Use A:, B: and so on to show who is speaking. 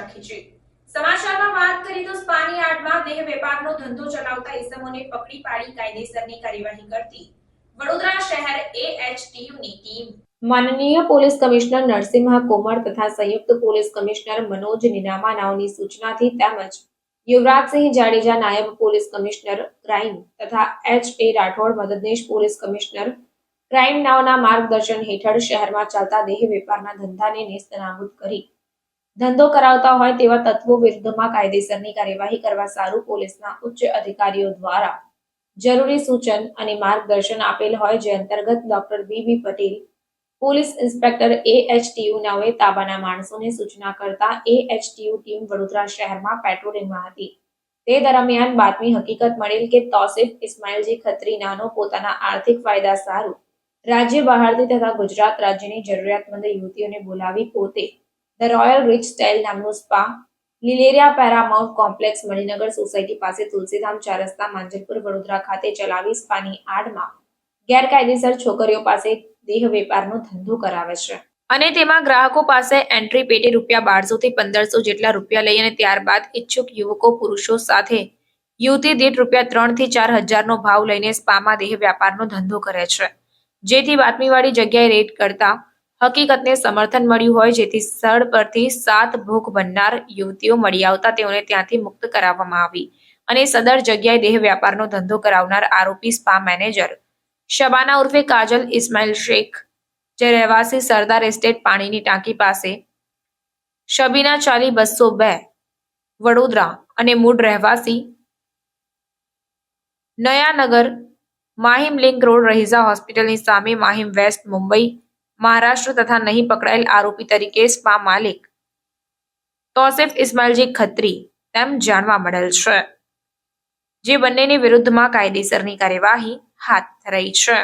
A: રાખી છે। સમાચારમાં વાત કરીએ તો સ્પાની આડમાં દેહ વેપારનો ધંધો ચલાવતા ઇસમોને પકડી પાડી કાયદેસરની કાર્યવાહી કરતી વડોદરા શહેર એએચટીયુની ટીમ માનનીય પોલીસ કમિશનર નરસિંહ કોમર તથા સંયુક્ત પોલીસ કમિશનર મનોજ નિનામાનાઓની સૂચનાથી તેમજ યુવરાજસિંહ જાડેજા નાયબ પોલીસ કમિશનર ક્રાઇમ તથા એચ.એ. રાઠોડ મદદનીશ પોલીસ કમિશનર ક્રાઇમ નાઓના માર્ગદર્શન હેઠળ શહેરમાં ચાલતા દેહ વેપારના ધંધાને નેસ્તનાબૂદ કરી ધંધો કરાવતા હોય તેવા તત્વો વિરુદ્ધમાં કાયદેસરની કાર્યવાહી કરવા સારું પોલીસના ઉચ્ચ અધિકારીઓ દ્વારા જરૂરી સૂચન અને માર્ગદર્શન આપેલ હોય, જે અંતર્ગત doctor B Patel police inspector AHTU નાઓએ તાબાના માણસોને સૂચના કરતા એએચટીયુ ટીમ વડોદરા શહેરમાં પેટ્રોલિંગમાં હતી। તે દરમિયાન બાતમી હકીકત મળેલ કે તોસિફ ઇસ્માઇલજી ખત્રી નાનો પોતાના આર્થિક ફાયદા સારું રાજ્ય બહારથી તથા ગુજરાત રાજ્યની જરૂરિયાતમંદ યુવતીઓને બોલાવી પોતે ધ રોયલ રીચ સ્ટાઇલ નામનું spa લિલેરિયા Paramount complex Maninagar society પાસે તુલસીધામ 4 રસ્તા માંજલપુર વડોદરા ખાતે ચલાવી સ્પાની આડમાં ગેરકાયદેસર છોકરીઓ પાસે દેહ વેપારનો ધંધો કરાવે છે અને તેમાં ગ્રાહકો પાસે એન્ટ્રી પેટે ₹1200 થી 1500 જેટલા રૂપિયા લઈ અને ત્યારબાદ ઈચ્છુક યુવકો પુરુષો સાથે યુવતી દીઠ ₹3 થી 4000 નો ભાવ લઈને સ્પામાં દેહ વ્યાપારનો ધંધો કરે છે, જેથી બાતમીવાળી જગ્યાએ રેડ કરતા હકીકતને સમર્થન મળ્યું હોય, જેથી સ્થળ પરથી 7 ભોગ બનનાર યુવતીઓ મળી આવતા તેઓને ત્યાંથી મુક્ત કરાવવામાં આવી અને સદર જગ્યાએ દેહ વ્યાપારનો ધંધો કરાવનાર આરોપી સ્પા મેનેજર શબાના ઉર્ફે કાજલ ઇસ્માઇલ શેખ, જે રહેવાસી સરદાર એસ્ટેટ પાણીની ટાંકી પાસે, શબીના ચાલી 202 વડોદરા અને મૂળ રહેવાસી નયાનગર માહિમ લિંક રોડ રહીઝા હોસ્પિટલની સામે માહિમ વેસ્ટ મુંબઈ મહારાષ્ટ્ર તથા નહીં પકડાયેલ આરોપી તરીકે સ્પા માલિક તોસિફ ઇસ્માઇલજી ખત્રી તેમ જાણવા મળેલ છે, જે બંનેની વિરુદ્ધમાં કાયદેસરની કાર્યવાહી હાથ ધરાઈ છે।